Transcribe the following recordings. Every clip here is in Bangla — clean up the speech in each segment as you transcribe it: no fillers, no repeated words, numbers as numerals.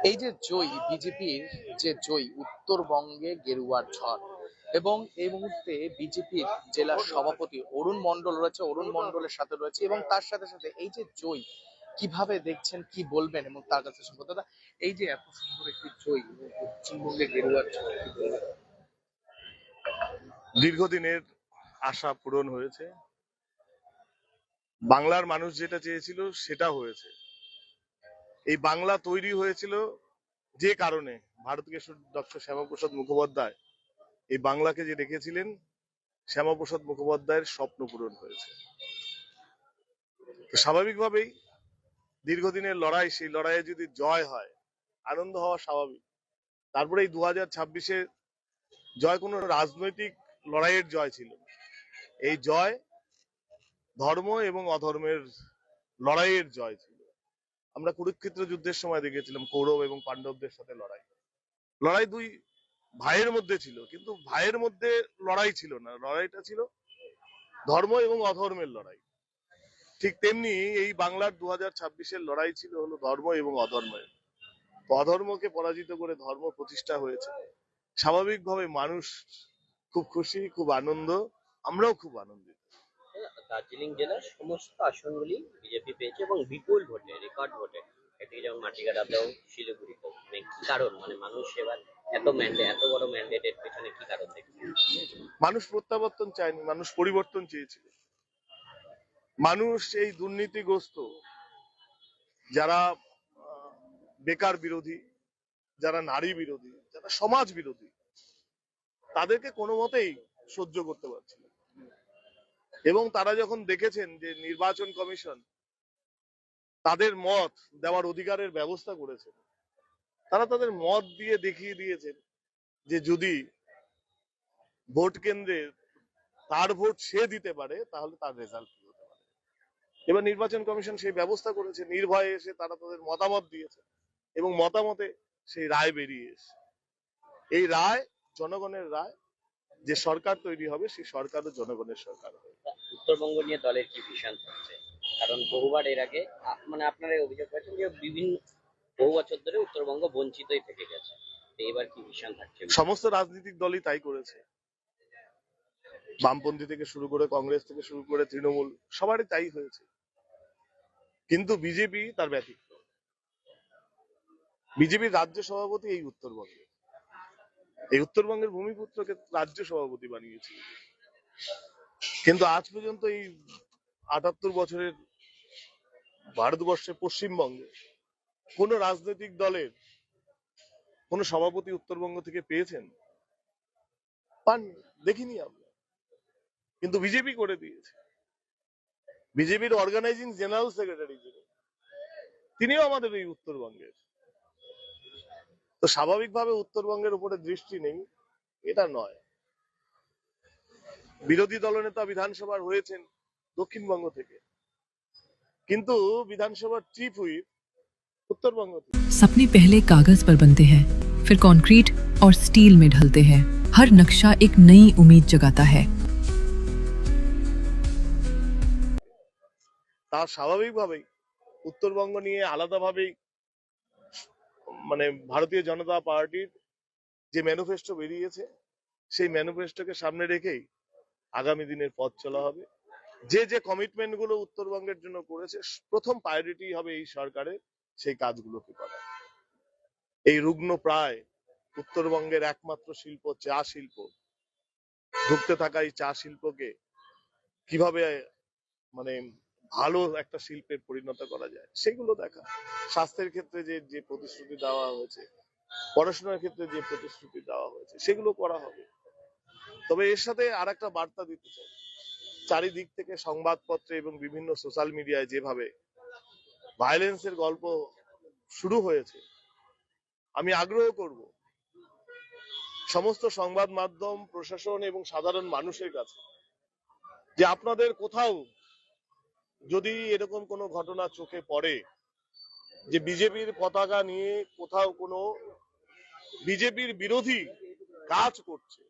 এই যে জয়ী বিজেপির, যে জয়ী উত্তরবঙ্গে গেরুয়ার ঝড়, এবং এই মুহূর্তে বিজেপির জেলা সভাপতি অরুণ মণ্ডল রয়েছে, অরুণ মণ্ডলের সাথে রয়েছে, এবং তার সাথে সাথে এই যে জয়ী কিভাবে দেখছেন, কি বলবেন, এবং তার কাছে সম্পর্কে এই যে এত সুন্দর একটি জয়ী পশ্চিমবঙ্গে গেরুয়ার ঝড়, কি বলবেন? দীর্ঘদিনের আশা পূরণ হয়েছে। বাংলার মানুষ যেটা চেয়েছিল সেটা হয়েছে। এই বাংলা তৈরি হয়েছিল যে কারণে ভারতকেশর ডক্টর শ্যামাপ্রসাদ মুখোপাধ্যায় এই বাংলাকে যে রেখেছিলেন, শ্যামাপ্রসাদ মুখোপাধ্যায়ের স্বপ্ন পূরণ হয়েছে। স্বাভাবিকভাবেই দীর্ঘদিনের লড়াই, সেই লড়াইয়ে যদি জয় হয়, আনন্দ হওয়া স্বাভাবিক। তারপরে এই 2026-এ জয় কোনো রাজনৈতিক লড়াইয়ের জয় ছিল। এই জয় ধর্ম এবং অধর্মের লড়াইয়ের জয় ছিল। আমরা কুরুক্ষেত্র যুদ্ধের সময় দেখেছিলাম কৌরব এবং পাণ্ডবদের সাথে লড়াই। লড়াই দুই ভাইয়ের মধ্যে ছিল, কিন্তু ভাইয়ের মধ্যে লড়াই ছিল না, লড়াইটা ছিল ধর্ম এবং অধর্মের লড়াই। ঠিক তেমনি এই বাংলার 2026-এর লড়াই ছিল হলো ধর্ম এবং অধর্মের। অধর্মকে পরাজিত করে ধর্ম প্রতিষ্ঠা হয়েছে। স্বাভাবিকভাবে মানুষ খুব খুশি, খুব আনন্দ, আমরাও খুব আনন্দিত। দার্জিলিং জেলার সমস্ত আসনগুলি বিজেপি পেয়েছে এবং বিপুল ভোটে, রেকর্ড ভোটে। এদিকে যেমন মাটিগাড়াতেও, শিলিগুড়িতেও। মানে কি কারণ, মানে মানুষ এবার এত বড় ম্যান্ডেটের পেছনে কি কারণ দেখছে? মানুষ প্রত্যাবর্তন চায়নি, মানুষ পরিবর্তন চেয়েছিল। মানুষ এই দুর্নীতিগ্রস্ত, যারা বেকার বিরোধী, যারা নারী বিরোধী, যারা সমাজ বিরোধী, তাদেরকে কোনো মতেই সহ্য করতে পারছে না। এবং তারা যখন দেখেছেন যে নির্বাচন কমিশন তাদের মত দেওয়ার অধিকারের ব্যবস্থা করেছে, তারা তাদের মত দিয়ে দেখিয়ে দিয়েছেন যে যদি ভোট কেন্দ্রে তার ভোট সে দিতে পারে তাহলে তার রেজাল্ট কি হতে পারে। এবার নির্বাচন কমিশন সেই ব্যবস্থা করেছে, নির্ভয়ে এসে তারা তাদের মতামত দিয়েছে এবং মতামতে সেই রায় বেরিয়ে এসে। এই রায় জনগণের রায়। যে সরকার তৈরি হবে সেই সরকারও জনগণের সরকার হবে। উত্তরবঙ্গ নিয়ে দলের কি ভিশন থাকছে? কারণ বহুবার এর আগে মানে আপনারা অভিযোগ করেছেন যে বহু বছর ধরে উত্তরবঙ্গ বঞ্চিতই থেকে গেছে। এবার কি ভিশন থাকছে? সমস্ত রাজনৈতিক দলই তাই করেছে, বামপন্থী থেকে শুরু করে কংগ্রেস থেকে শুরু করে তৃণমূল, সবারই তাই হয়েছে। কিন্তু বিজেপি তার ব্যতিক্রম। বিজেপির রাজ্য সভাপতি এই উত্তরবঙ্গে, এই উত্তরবঙ্গের ভূমিপুত্রকে রাজ্য সভাপতি বানিয়েছে। কিন্তু আজ পর্যন্ত এই 78 বছরের ভারতবর্ষে পশ্চিমবঙ্গে কোন রাজনৈতিক দলের কোন সভাপতি উত্তরবঙ্গ থেকে পেয়েছেন? পাননি, দেখিনি আমরা। কিন্তু বিজেপি করে দিয়েছে। বিজেপির অর্গানাইজিং জেনারেল সেক্রেটারি তিনিও আমাদের এই উত্তরবঙ্গের। তো স্বাভাবিকভাবে উত্তরবঙ্গের উপরে দৃষ্টি নেই এটা নয়। বিরোধী দলনেতা বিধানসভার হয়েছেন দক্ষিণবঙ্গ থেকে, কিন্তু বিধানসভার চিফ হুইপ उत्तरबंग। सपने पहले कागज पर बनते हैं, फिर कंक्रीट और स्टील में ढलते हैं। हर नक्शा एक नई उम्मीद जगाता है। তা স্বাভাবিকভাবেই উত্তরবঙ্গ নিয়ে আলাদাভাবেই মানে ভারতীয় জনতা পার্টির যে ম্যানিফেস্টো বেরিয়েছে, সেই ম্যানিফেস্টোকে সামনে রেখেই আগামী দিনের পথ চলা হবে। যে যে কমিটমেন্ট গুলো উত্তরবঙ্গের জন্য করেছে, প্রথম প্রায়োরিটি হবে এই সরকারের সেই কাজগুলোকে করা। এই রুগ্ন প্রায় উত্তরবঙ্গের একমাত্র শিল্প চা শিল্প, ঢুকতে থাকা এই চা শিল্পকে কিভাবে মানে ভালো একটা শিল্পে পরিণত করা যায় সেগুলো দেখা। স্বাস্থ্যের ক্ষেত্রে যে যে প্রতিশ্রুতি দেওয়া হয়েছে, পড়াশোনার ক্ষেত্রে যে প্রতিশ্রুতি দেওয়া হয়েছে, সেগুলো করা হবে। তবে এর সাথে আর একটা বার্তা দিতে চাই, চারিদিক থেকে সংবাদপত্রে এবং বিভিন্ন সোশ্যাল মিডিয়ায় যেভাবে ভায়োলেন্সের গল্প শুরু হয়েছে, আমি আগ্রহ করব সমস্ত সংবাদ মাধ্যম, প্রশাসন এবং সাধারণ মানুষের কাছে যে আপনাদের কোথাও যদি এরকম কোনো ঘটনা চোখে পড়ে যে বিজেপির পতাকা নিয়ে কোথাও কোনো বিজেপির বিরোধী কাজ করছে,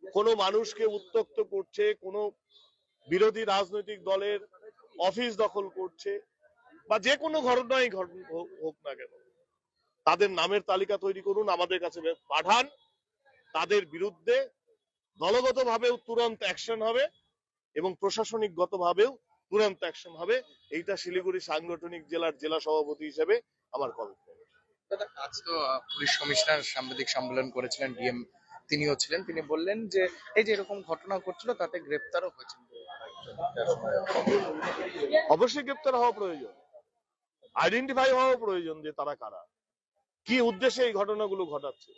কোনো মানুষকে উত্ত্যক্ত করছে, কোনো বিরোধী রাজনৈতিক দলের অফিস দখল করছে, বা যে কোনো ঘটনাই হোক না কেন, তাদের নামের তালিকা তৈরি করুন, আমাদের কাছে পাঠান, তাদের বিরুদ্ধে দলগতভাবেও তুরন্ত অ্যাকশন হবে এবং প্রশাসনিকগতভাবেও তুরন্ত অ্যাকশন হবে। এইটা শিলিগুড়ি সাংগঠনিক জেলার জেলা সভাপতি হিসেবে আমার কমিটমেন্ট। দাদা, আজ তো পুলিশ কমিশনার সাংবাদিক সম্মেলন করেছিলেন, ডিএম তিনিও ছিলেন, তিনি বললেন যে এই যে এরকম ঘটনা ঘটছিল তাতে গ্রেপ্তারও হয়েছিল। অবশ্যই গ্রেপ্তার হওয়া প্রয়োজন, আইডেন্টিফাই হওয়া প্রয়োজন যে তারা কারা, কি উদ্দেশ্যে এই ঘটনাগুলো ঘটাচ্ছে।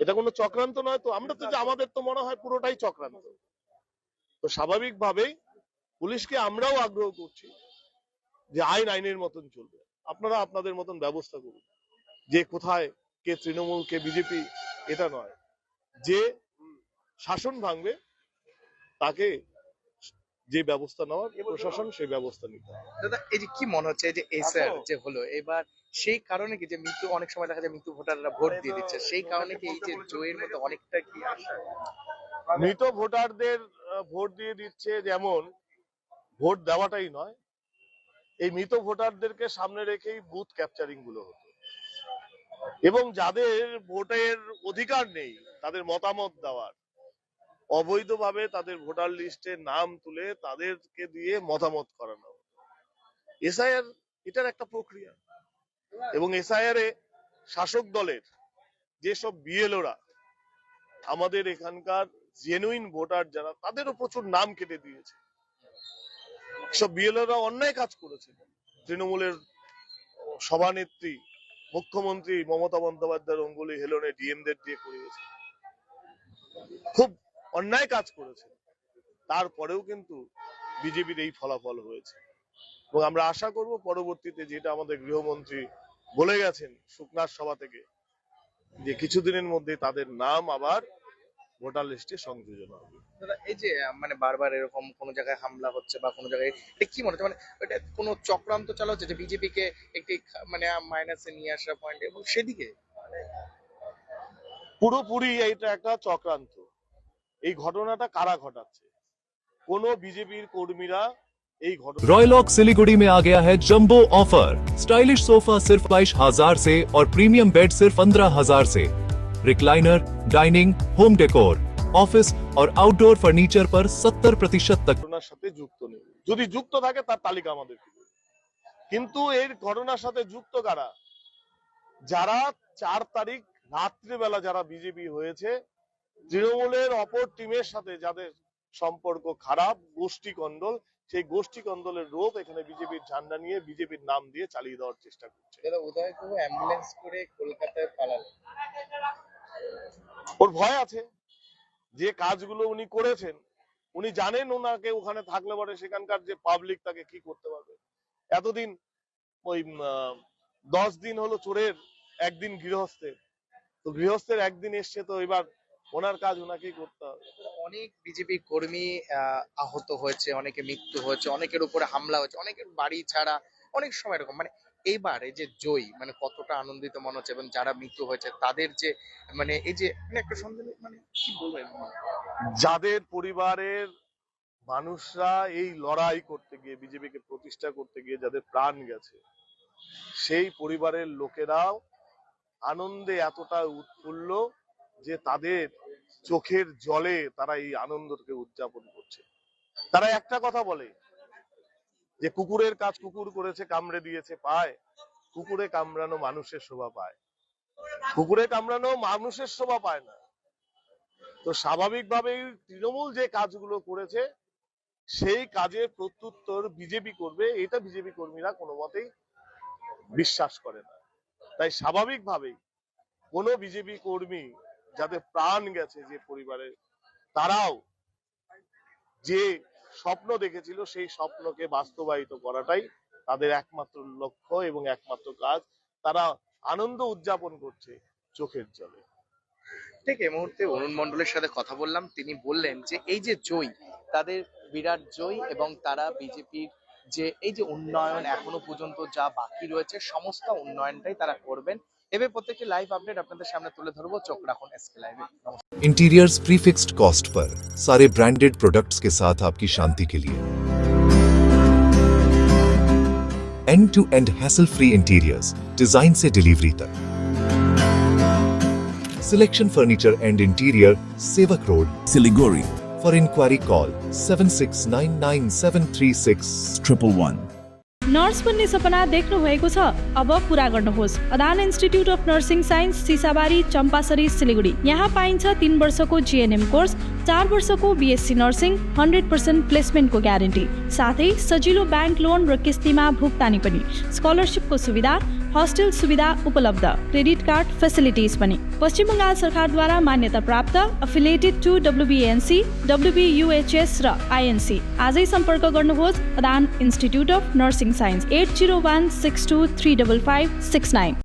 এটা কোনো চক্রান্ত নয় তো? আমরা তো যে আমাদের তো মনে হয় পুরোটাই চক্রান্ত। তো স্বাভাবিকভাবেই পুলিশকে আমরাও আগ্রহ করছি যে আইন আইনের মতন চলবে, আপনারা আপনাদের মতন ব্যবস্থা করুন। যে কোথায় কে তৃণমূল কে বিজেপি এটা নয়, যে শাসন ভাঙবে তাকে যে ব্যবস্থা নেওয়ার প্রশাসন সেই ব্যবস্থা নিতে হবে। দাদা, এই যে কি মনে হচ্ছে এই যে এসআর যে হলো এবার, সেই কারণে কি যে মৃত্যু, অনেক সময় দেখা যায় মৃত্যু ভোটাররা ভোট দিয়ে দিচ্ছে, সেই কারণে কি এই যে জয়ের মতো অনেকটা কি আশা? মৃত ভোটারদের ভোট দিয়ে দিচ্ছে, যেমন ভোট দেওয়াটাই নয়, এই মৃত ভোটারদেরকে সামনে রেখেই বুথ ক্যাপচারিং গুলো হতো এবং যাদের ভোটের অধিকার নেই তাদের মতামত দেওয়ার, অবৈধভাবে তাদের ভোটার লিস্টে নাম তুলে তাদেরকে দিয়ে মতামত করানো। এসআইআর এটার একটা প্রক্রিয়া এবং এসআইআর এ শাসক দলের যেসব বিএলওরা আমাদের এখানকার জেনুইন ভোটার যারা, তাদেরও প্রচুর নাম কেটে দিয়েছে। সব বিএলওরা অন্যায় কাজ করেছে। তৃণমূলের সভানেত্রী মুখ্যমন্ত্রী মমতা বন্দ্যোপাধ্যায়ের অঙ্গুলি হেলনে ডিএমদের দিয়ে করিয়েছে, খুব অন্যায় কাজ করেছে। তারপরেও কিন্তু বিজেপির এই ফলাফল হয়েছে এবং আমরা আশা করব পরবর্তীতে, যেটা আমাদের গৃহমন্ত্রী বলে গেছেন শুকনার সভা থেকে, যে কিছুদিনের মধ্যে তাদের নাম আবার ভোটার লিস্টে সংযোজন হবে। দাদা, এই যে মানে বারবার এরকম কোনো জায়গায় হামলা হচ্ছে বা কোনো জায়গায়, এটা কি মনে হচ্ছে মানে এটা কোনো চক্রান্ত চালা হচ্ছে যে বিজেপি কে একটি মানে মাইনাসে নিয়ে আসা পয়েন্ট, এবং সেদিকে পুরোপুরি এইটা একটা চক্রান্ত। এই ঘটনাটা কারা ঘটাচ্ছে? কোনো বিজেপির কর্মীরা এই ঘটনা। रॉयलॉक सिलीगुड़ी में आ गया है जंबो ऑफर। स्टाइलिश सोफा सिर्फ 22,000 से और प्रीमियम बेड सिर्फ 15,000 से। Recliner, dining, home decor, office और आउटडोर फर्नीचर पर 70% तक। ঘটনার সাথে যুক্ত নেই, যদি যুক্ত থাকে তার তালিকা আমাদের, কিন্তু এই ঘটনার সাথে যুক্ত কারা? যারা 4 তারিখ রাত্রিবেলা যারা বিজেপি হয়েছে, তৃণমূলের অপর টিমের সাথে যাদের সম্পর্ক খারাপ, গোষ্ঠী কন্দল, সেই গোষ্ঠী কন্দলের রোধ এখানে বিজেপির ঝান্ডা নিয়ে বিজেপির নাম দিয়ে চালিয়ে দেওয়ার চেষ্টা করছে। দাদা, উদয় গুহ অ্যাম্বুলেন্স করে কলকাতায় পালালো, ওর ভয় আছে। যে কাজগুলো উনি করেছেন, উনি জানেন ওনাকে ওখানে থাকলে পরে সেখানকার যে পাবলিক তাকে কি করতে পারবে। এতদিন ওই 10 দিন হলো চোরের, একদিন গৃহস্থের, তো গৃহস্থের একদিন এসছে, তো এবার ওনার কাজ ওনাকেই করতে হবে। অনেক বিজেপি কর্মী আহত হয়েছে, অনেকে মৃত্যু হয়েছে, অনেকের উপরে হামলা হয়েছে, অনেকের বাড়ি ছাড়া, অনেক সময় এরকম মানে এইবার এই যে জয় মানে কতটা আনন্দিত মনে হচ্ছে, এবং যারা মৃত্যু হয়েছে তাদের যে মানে এই যে মানে একটা সন্দেহ, মানে কি বলবেন? যাদের পরিবারের মানুষরা এই লড়াই করতে গিয়ে, বিজেপিকে প্রতিষ্ঠা করতে গিয়ে যাদের প্রাণ গেছে, সেই পরিবারের লোকেরাও আনন্দে এতটা উৎফুল্ল যে তাদের চোখের জলে তারা এই আনন্দকে উদযাপন করছে। তারা একটা কথা বলে যে কুকুরের কাজ কুকুর করেছে, কামড়ে দিয়েছে পায়, কুকুরে কামড়ানো মানুষের শোভা পায়, কুকুরে কামড়ানো মানুষের শোভা পায় না। তো স্বাভাবিকভাবেই তৃণমূল যে কাজগুলো করেছে সেই কাজের প্রত্যুত্তর বিজেপি করবে, এটা বিজেপি কর্মীরা কোনো মতেই বিশ্বাস করে না। তাই স্বাভাবিকভাবেই কোনো বিজেপি কর্মী যাদের প্রাণ গেছে, যে পরিবারে, তারাও যে স্বপ্ন দেখেছিল সেই স্বপ্নকে বাস্তবায়িত করাটাই তাদের একমাত্র লক্ষ্য এবং একমাত্র কাজ। তারা আনন্দ উদযাপন করছে চোখের জলে। ঠিক এই মুহূর্তে অরুণ মণ্ডলের সাথে কথা বললাম, তিনি বললেন যে এই যে জয় তাদের বিরাট জয়, এবং তারা বিজেপির যে এই যে উন্নয়ন এখনো পর্যন্ত যা বাকি রয়েছে সমস্ত উন্নয়নটাই তারা করবেন। এবার প্রত্যেকটি লাইভ আপডেট আপনাদের সামনে তুলে ধরবো, চোখ রাখুন এসকে লাইভে। इंटीरियर्स प्रीफिक्स्ड कॉस्ट पर, सारे ब्रांडेड प्रोडक्ट्स के साथ आपकी शांति के लिए। end-to-end hassle-free interiors, design से delivery तक. Selection Furniture and Interior, Sevak Road, Siliguri, For inquiry call 7699736111. Nurse बन्ने सपना देख्नु भएको छ अब पूरा गर्नुहोस्। Adan institute of nursing science Sisabari Champasari Siliguri. यहाँ पाइन्छ 3 वर्षको जीएनएम कोर्स, 4 वर्षको बीएससी नर्सिङ, 100% प्लेसमेन्टको ग्यारेन्टी, साथै सजिलो ब्याङ्क लोन र किस्तीमा भुक्तानी पनि, स्कलरसिपको सुविधा, हस्टेल सुविधा उपलब्ध, क्रेडिट कार्ड फेसिलिटिज पनि। पश्चिम बङ्गाल सरकारद्वारा मान्यता प्राप्त, एफिलिएटेड टु WBNC, WBUHS र INC। आजै सम्पर्क गर्नुहोस् Adan institute of nursing science 8016235569।